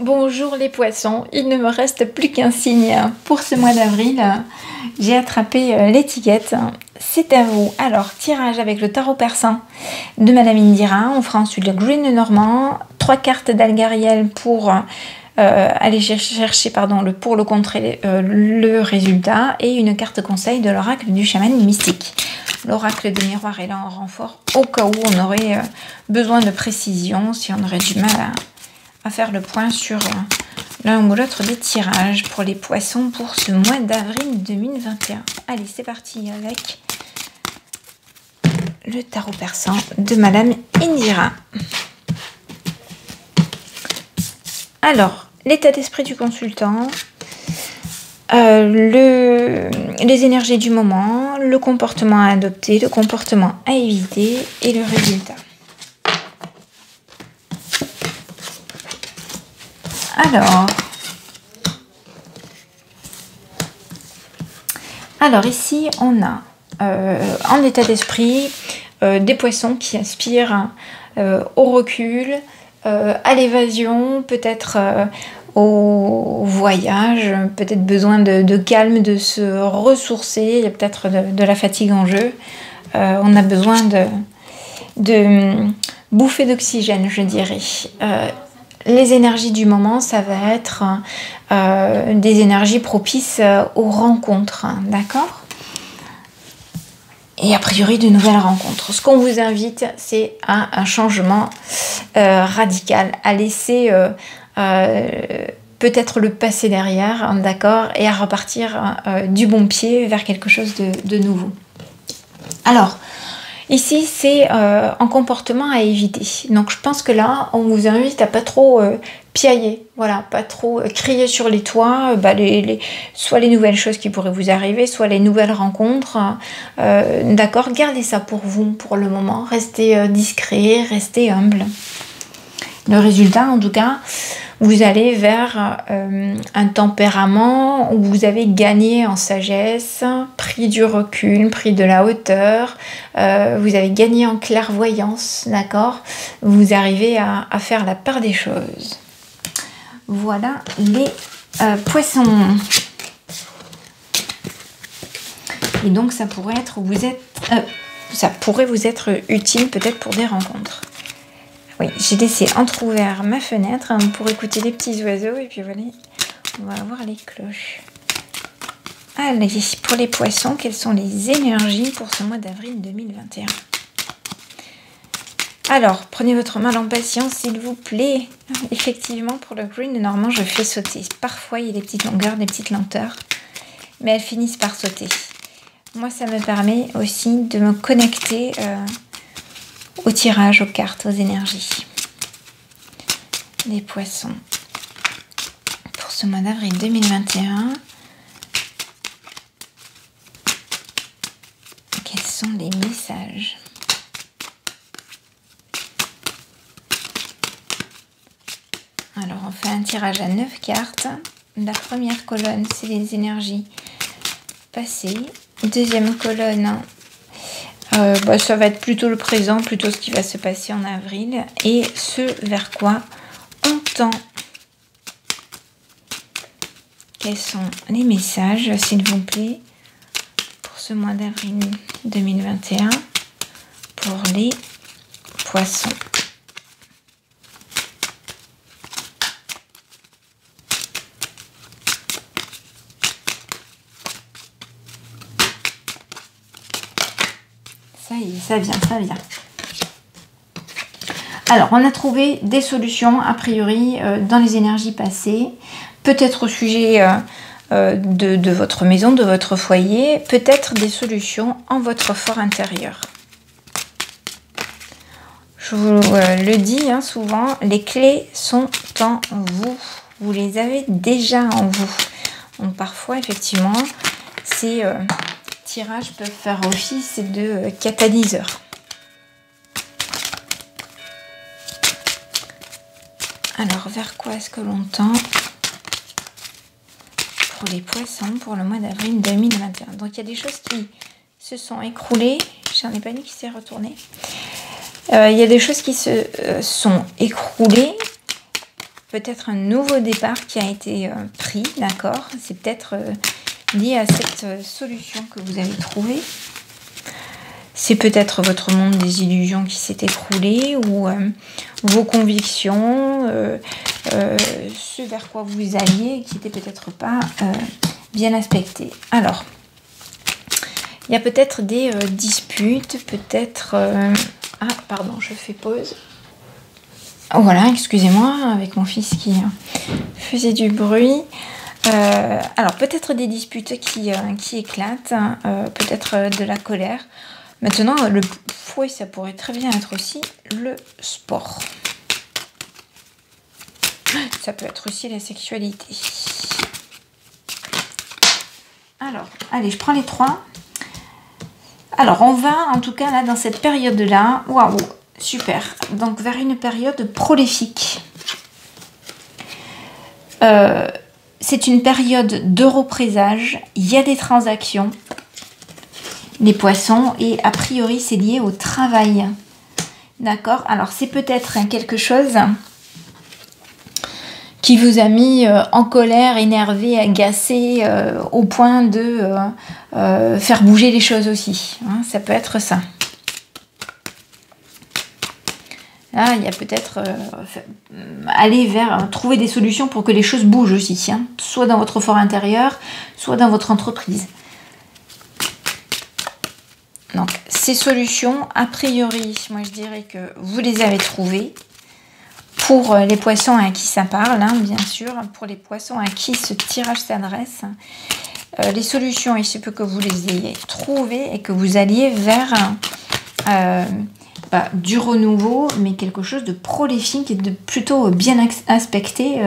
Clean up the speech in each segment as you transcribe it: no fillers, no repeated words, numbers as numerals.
Bonjour les poissons, il ne me reste plus qu'un signe pour ce mois d'avril. J'ai attrapé l'étiquette, c'est à vous. Alors, tirage avec le tarot persan de Madame Indira. On fera ensuite le Green Normand, 3 cartes d'Algariel pour aller chercher le pour, le contre et le résultat, et une carte conseil de l'oracle du chaman mystique. L'oracle des miroirs est là en renfort au cas où on aurait besoin de précision, si on aurait du mal à faire le point sur l'un ou l'autre des tirages pour les poissons pour ce mois d'avril 2021. Allez, c'est parti avec le tarot persan de Madame Indira. Alors, l'état d'esprit du consultant, les énergies du moment, le comportement à adopter, le comportement à éviter et le résultat. Alors ici, on a en état d'esprit des poissons qui aspirent au recul, à l'évasion, peut-être au voyage, peut-être besoin de calme, de se ressourcer, il y a peut-être de la fatigue en jeu. On a besoin de bouffées d'oxygène, je dirais. Les énergies du moment, ça va être des énergies propices aux rencontres, d'accord ? Et a priori, de nouvelles rencontres. Ce qu'on vous invite, c'est à un changement radical, à laisser peut-être le passé derrière, d'accord ? Et à repartir du bon pied vers quelque chose de nouveau. Alors, ici, c'est un comportement à éviter. Donc, je pense que là, on vous invite à pas trop piailler. Voilà, pas trop crier sur les toits. Soit les nouvelles choses qui pourraient vous arriver, soit les nouvelles rencontres. D'accord, gardez ça pour vous, pour le moment. Restez discret, restez humble. Le résultat, en tout cas, vous allez vers un tempérament où vous avez gagné en sagesse, pris du recul, pris de la hauteur, vous avez gagné en clairvoyance, d'accord ? Vous arrivez à faire la part des choses. Voilà les poissons. Et donc ça pourrait vous être utile peut-être pour des rencontres. Oui, j'ai laissé entrouvert ma fenêtre pour écouter les petits oiseaux et puis voilà, on va avoir les cloches. Allez, pour les poissons, quelles sont les énergies pour ce mois d'avril 2021 ? Alors, prenez votre mal en patience, s'il vous plaît. Effectivement, pour le Green Normand, je fais sauter. Parfois, il y a des petites longueurs, des petites lenteurs, mais elles finissent par sauter. Moi, ça me permet aussi de me connecter au tirage, aux cartes, aux énergies. Les poissons. Pour ce mois d'avril 2021, quels sont les messages ? Alors, on fait un tirage à 9 cartes. La première colonne, c'est les énergies passées. Deuxième colonne, ça va être plutôt le présent, plutôt ce qui va se passer en avril et ce vers quoi on tend. Quels sont les messages, s'il vous plaît, pour ce mois d'avril 2021 pour les poissons? Ça y est, ça vient. Alors, on a trouvé des solutions, a priori, dans les énergies passées. Peut-être au sujet de votre maison, de votre foyer. Peut-être des solutions en votre fort intérieur. Je vous le dis souvent, les clés sont en vous. Vous les avez déjà en vous. Donc, parfois, effectivement, c'est... tirages peuvent faire office de catalyseur. Alors, vers quoi est-ce que l'on tend pour les poissons pour le mois d'avril 2021? Donc, il y a des choses qui se sont écroulées. J'en ai pas une qui s'est retournée. Il y a des choses qui se sont écroulées peut-être un nouveau départ qui a été pris, d'accord? C'est peut-être lié à cette solution que vous avez trouvée. C'est peut-être votre monde des illusions qui s'est écroulé ou vos convictions, ce vers quoi vous alliez qui n'était peut-être pas bien aspecté. Alors, il y a peut-être des disputes, peut-être... Ah, pardon, je fais pause. Voilà, excusez-moi, avec mon fils qui faisait du bruit. Alors, peut-être des disputes qui éclatent, peut-être de la colère. Maintenant, le fouet, ça pourrait très bien être aussi le sport. Ça peut être aussi la sexualité. Alors, allez, je prends les 3. Alors, on va, en tout cas, là, dans cette période-là, waouh, super, donc vers une période prolifique. C'est une période d'europrésage, il y a des transactions, les poissons, et a priori, c'est lié au travail. D'accord? Alors, c'est peut-être quelque chose qui vous a mis en colère, énervé, agacé, au point de faire bouger les choses aussi. Hein, ça peut être ça. Là, il y a peut-être aller vers trouver des solutions pour que les choses bougent aussi. Hein, soit dans votre fort intérieur, soit dans votre entreprise. Donc, ces solutions, a priori, moi je dirais que vous les avez trouvées. Pour les poissons à qui ça parle, hein, bien sûr, pour les poissons à qui ce tirage s'adresse, les solutions, il se peut que vous les ayez trouvées et que vous alliez vers du renouveau, mais quelque chose de prolifique et de plutôt bien aspecté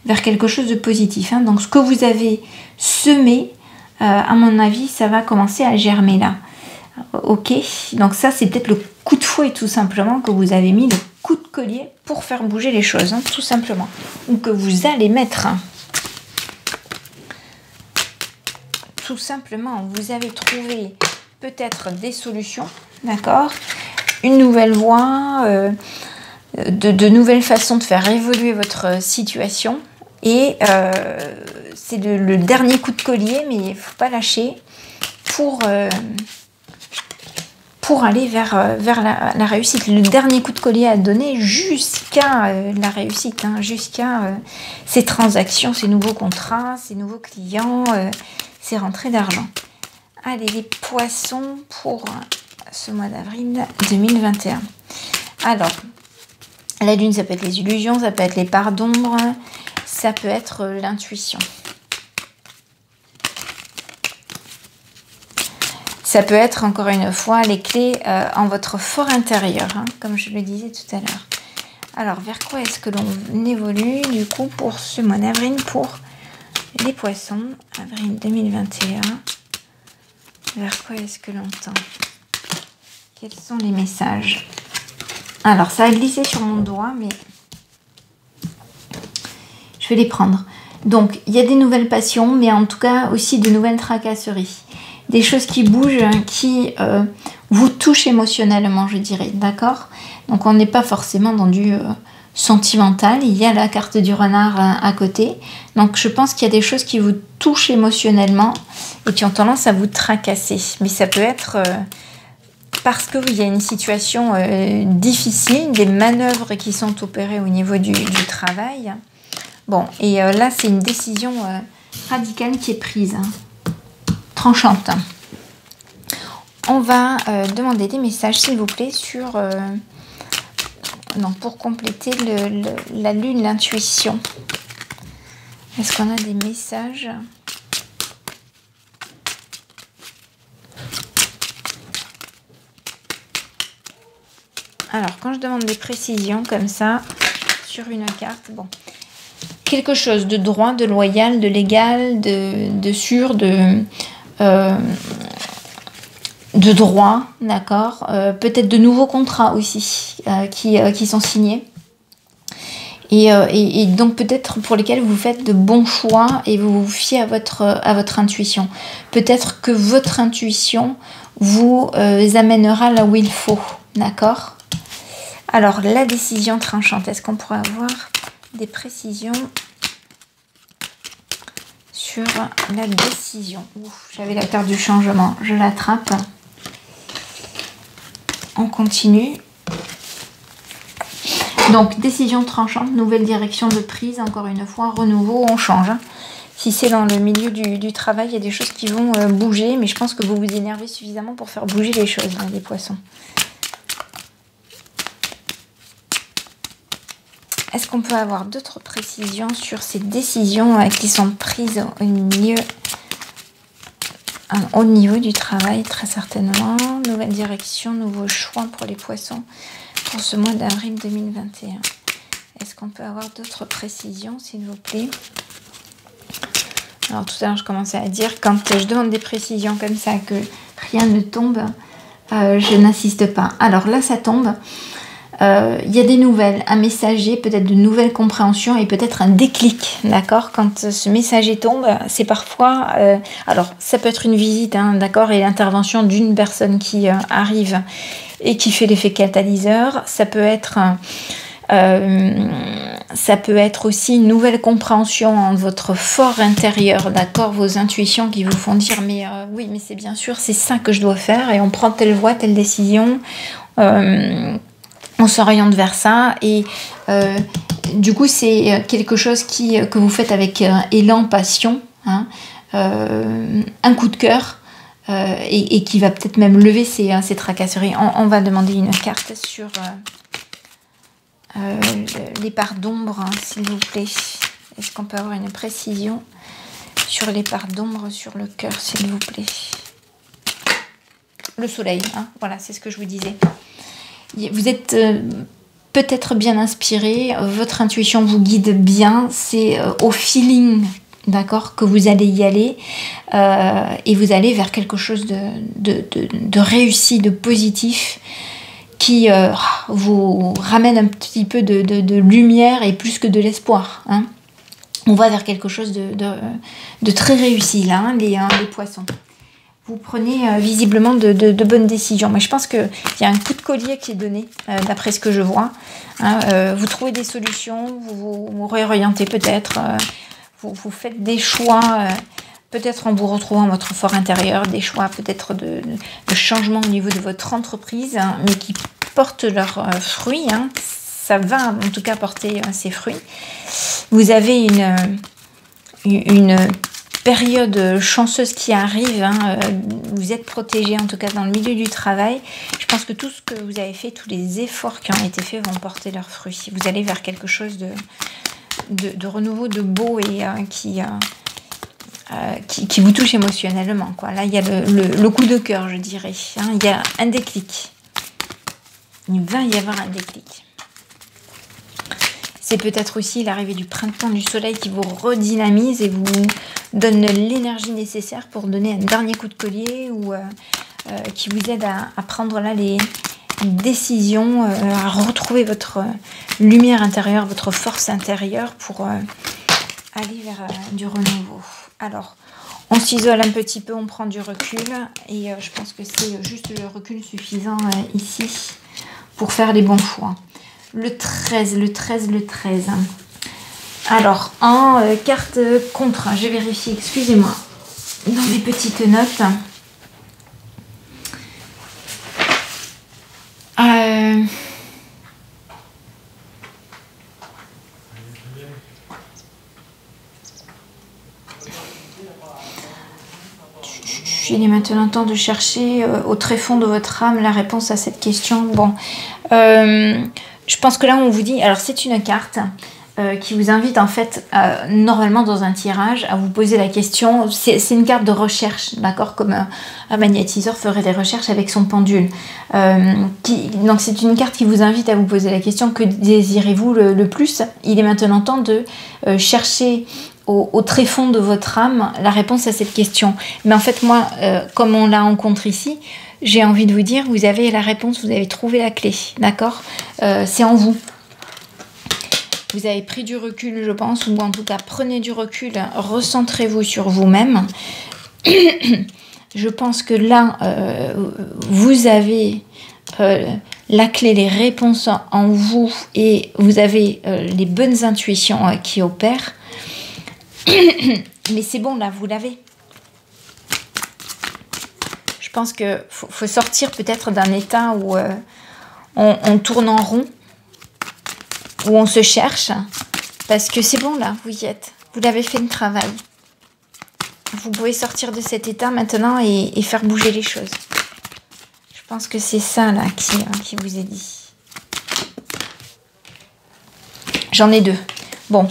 vers quelque chose de positif. Hein. Donc, ce que vous avez semé, à mon avis, ça va commencer à germer là. Ok, donc ça, c'est peut-être le coup de fouet tout simplement que vous avez mis, le coup de collier pour faire bouger les choses, hein, tout simplement. Ou que vous allez mettre. Hein. Tout simplement, vous avez trouvé peut-être des solutions, d'accord? Une nouvelle voie, de nouvelles façons de faire évoluer votre situation. Et c'est le dernier coup de collier, mais il ne faut pas lâcher pour aller vers la réussite. Le dernier coup de collier à donner jusqu'à la réussite, hein, jusqu'à ces transactions, ces nouveaux contrats, ces nouveaux clients, ces rentrées d'argent. Allez, les poissons pour ce mois d'avril 2021. Alors, la lune, ça peut être les illusions, ça peut être les parts d'ombre, ça peut être l'intuition. Ça peut être, encore une fois, les clés en votre fort intérieur, hein, comme je le disais tout à l'heure. Alors, vers quoi est-ce que l'on évolue, du coup, pour ce mois d'avril, pour les poissons, avril 2021. Vers quoi est-ce que l'on tend? Quels sont les messages? Alors, ça a glissé sur mon doigt, mais je vais les prendre. Donc, il y a des nouvelles passions, mais en tout cas aussi de nouvelles tracasseries. Des choses qui bougent, qui vous touchent émotionnellement, je dirais, d'accord? Donc on n'est pas forcément dans du sentimental, il y a la carte du renard à côté. Donc je pense qu'il y a des choses qui vous touchent émotionnellement et qui ont tendance à vous tracasser. Mais ça peut être parce qu'il y a une situation difficile, des manœuvres qui sont opérées au niveau du travail. Bon, et là c'est une décision radicale qui est prise. Hein. Tranchante. On va demander des messages, s'il vous plaît, sur non, pour compléter la lune, l'intuition. Est-ce qu'on a des messages? Alors, quand je demande des précisions comme ça sur une carte, bon, quelque chose de droit, de loyal, de légal, de sûr, de droit, d'accord, peut-être de nouveaux contrats aussi qui sont signés et donc peut-être pour lesquels vous faites de bons choix et vous vous fiez à votre intuition. Peut-être que votre intuition vous amènera là où il faut, d'accord. Alors la décision tranchante, est-ce qu'on pourrait avoir des précisions sur la décision. J'avais la carte du changement, je l'attrape. On continue. Donc, décision tranchante, nouvelle direction de prise, encore une fois, renouveau, on change. Si c'est dans le milieu du travail, il y a des choses qui vont bouger, mais je pense que vous vous énervez suffisamment pour faire bouger les choses, hein, les poissons. Est-ce qu'on peut avoir d'autres précisions sur ces décisions qui sont prises au niveau du travail, très certainement. Nouvelle direction, nouveau choix pour les poissons pour ce mois d'avril 2021. Est-ce qu'on peut avoir d'autres précisions, s'il vous plaît? Alors tout à l'heure, je commençais à dire, quand je demande des précisions comme ça, que rien ne tombe, je n'insiste pas. Alors là, ça tombe. Il y a des nouvelles, un messager, peut-être de nouvelles compréhensions et peut-être un déclic, d'accord? Quand ce messager tombe, c'est parfois... alors, ça peut être une visite, hein, d'accord? Et l'intervention d'une personne qui arrive et qui fait l'effet catalyseur. Ça peut être aussi une nouvelle compréhension en votre fort intérieur, d'accord? Vos intuitions qui vous font dire, mais oui, mais c'est bien sûr, c'est ça que je dois faire. Et on prend telle voie, telle décision. On s'oriente vers ça et du coup c'est quelque chose que vous faites avec élan, passion, hein, un coup de cœur et qui va peut-être même lever ces tracasseries. On va demander une carte sur les parts d'ombre, hein, s'il vous plaît. Est-ce qu'on peut avoir une précision sur les parts d'ombre sur le cœur, s'il vous plaît? Le soleil, hein, voilà, c'est ce que je vous disais. Vous êtes peut-être bien inspiré, votre intuition vous guide bien, c'est au feeling, d'accord, que vous allez y aller et vous allez vers quelque chose de réussi, de positif qui vous ramène un petit peu de lumière et plus que de l'espoir, hein. On va vers quelque chose de très réussi là, hein, les poissons. Vous prenez visiblement de bonnes décisions. Mais je pense qu'il y a un coup de collier qui est donné, d'après ce que je vois. Hein, vous trouvez des solutions, vous réorientez peut-être, vous faites des choix, peut-être en vous retrouvant votre fort intérieur, des choix peut-être de changement au niveau de votre entreprise, hein, mais qui portent leurs fruits. Hein. Ça va en tout cas porter ses fruits. Vous avez une période chanceuse qui arrive, hein, vous êtes protégé en tout cas dans le milieu du travail. Je pense que tout ce que vous avez fait, tous les efforts qui ont été faits vont porter leurs fruits. Vous allez vers quelque chose de renouveau, de beau et qui vous touche émotionnellement, quoi. Là, il y a le coup de cœur, je dirais, hein. Il y a un déclic. Il va y avoir un déclic. C'est peut-être aussi l'arrivée du printemps, du soleil qui vous redynamise et vous donne l'énergie nécessaire pour donner un dernier coup de collier ou qui vous aide à prendre là les décisions, à retrouver votre lumière intérieure, votre force intérieure pour aller vers du renouveau. Alors, on s'isole un petit peu, on prend du recul et je pense que c'est juste le recul suffisant ici pour faire les bons choix. Le 13. Alors, en carte contre, je vérifie, excusez-moi, dans mes petites notes. Il est maintenant temps de chercher au tréfonds de votre âme la réponse à cette question. Bon, je pense que là on vous dit, alors c'est une carte qui vous invite en fait, normalement dans un tirage, à vous poser la question, c'est une carte de recherche, d'accord, comme un magnétiseur ferait des recherches avec son pendule. Donc c'est une carte qui vous invite à vous poser la question, que désirez-vous le plus? Il est maintenant temps de chercher au tréfonds de votre âme la réponse à cette question. Mais en fait moi, comme on la rencontre ici, j'ai envie de vous dire, vous avez la réponse, vous avez trouvé la clé, d'accord, c'est en vous. Vous avez pris du recul, je pense, ou en tout cas prenez du recul, recentrez-vous sur vous-même. Je pense que là, vous avez la clé, les réponses en vous et vous avez les bonnes intuitions qui opèrent. Mais c'est bon, là, vous l'avez. Je pense qu'il faut sortir peut-être d'un état où on tourne en rond, où on se cherche, parce que c'est bon, là, vous y êtes. Vous l'avez fait le travail. Vous pouvez sortir de cet état maintenant et faire bouger les choses. Je pense que c'est ça, là, qui vous est dit. J'en ai 2. Bon.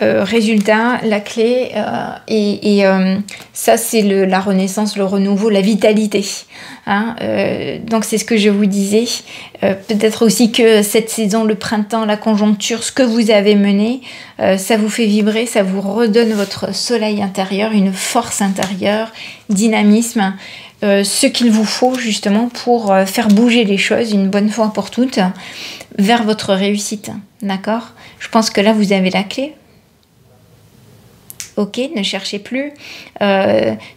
Résultat, la clé, ça, c'est la renaissance, le renouveau, la vitalité. Donc, c'est ce que je vous disais. Peut-être aussi que cette saison, le printemps, la conjoncture, ce que vous avez mené, ça vous fait vibrer, ça vous redonne votre soleil intérieur, une force intérieure, dynamisme, ce qu'il vous faut justement pour faire bouger les choses une bonne fois pour toutes vers votre réussite. D'accord ? Je pense que là, vous avez la clé. Ok, ne cherchez plus.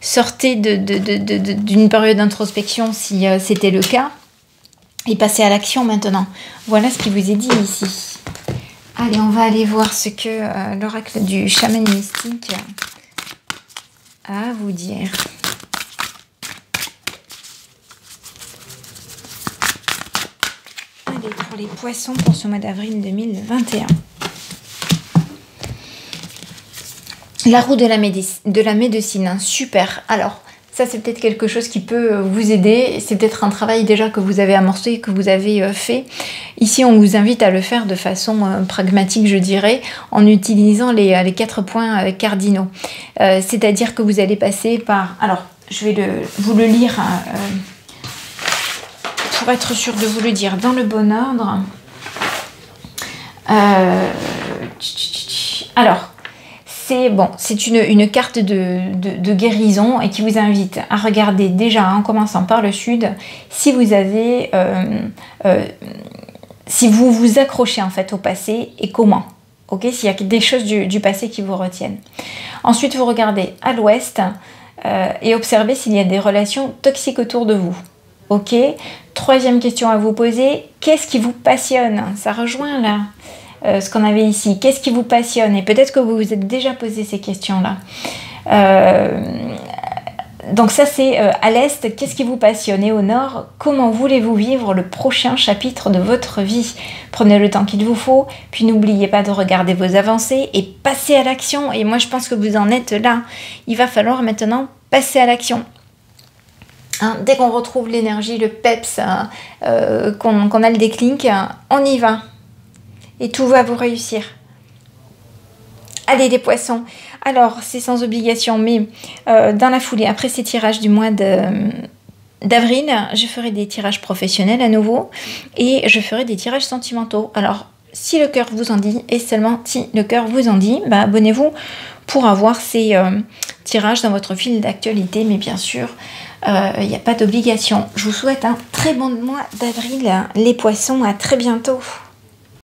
Sortez d'une période d'introspection si c'était le cas. Et passez à l'action maintenant. Voilà ce qui vous est dit ici. Allez, on va aller voir ce que l'oracle du chaman mystique a à vous dire. Allez, pour les poissons pour ce mois d'avril 2021. La roue de la médecine, super. Alors, ça c'est peut-être quelque chose qui peut vous aider. C'est peut-être un travail déjà que vous avez amorcé, que vous avez fait. Ici, on vous invite à le faire de façon pragmatique, je dirais, en utilisant les 4 points cardinaux. C'est-à-dire que vous allez passer par... Alors, je vais vous le lire pour être sûr de vous le dire dans le bon ordre. Alors... C'est une carte de guérison et qui vous invite à regarder déjà en commençant par le sud si vous avez si vous vous accrochez en fait au passé et comment. Ok, s'il y a des choses du passé qui vous retiennent. Ensuite, vous regardez à l'ouest et observez s'il y a des relations toxiques autour de vous. Ok. Troisième question à vous poser, qu'est-ce qui vous passionne? Ça rejoint là. Ce qu'on avait ici, qu'est-ce qui vous passionne? Et peut-être que vous vous êtes déjà posé ces questions-là. Donc ça c'est à l'est, qu'est-ce qui vous passionne? Et au nord, comment voulez-vous vivre le prochain chapitre de votre vie? Prenez le temps qu'il vous faut, puis n'oubliez pas de regarder vos avancées et passez à l'action. Et moi je pense que vous en êtes là. Il va falloir maintenant passer à l'action. Dès qu'on retrouve l'énergie, le peps, qu'on a le déclic, on y va. Et tout va vous réussir. Allez les poissons. Alors, c'est sans obligation, mais dans la foulée, après ces tirages du mois d'avril, je ferai des tirages professionnels à nouveau et je ferai des tirages sentimentaux. Alors, si le cœur vous en dit, et seulement si le cœur vous en dit, abonnez-vous pour avoir ces tirages dans votre fil d'actualité, mais bien sûr, il n'y a pas d'obligation. Je vous souhaite un très bon mois d'avril, les poissons. À très bientôt.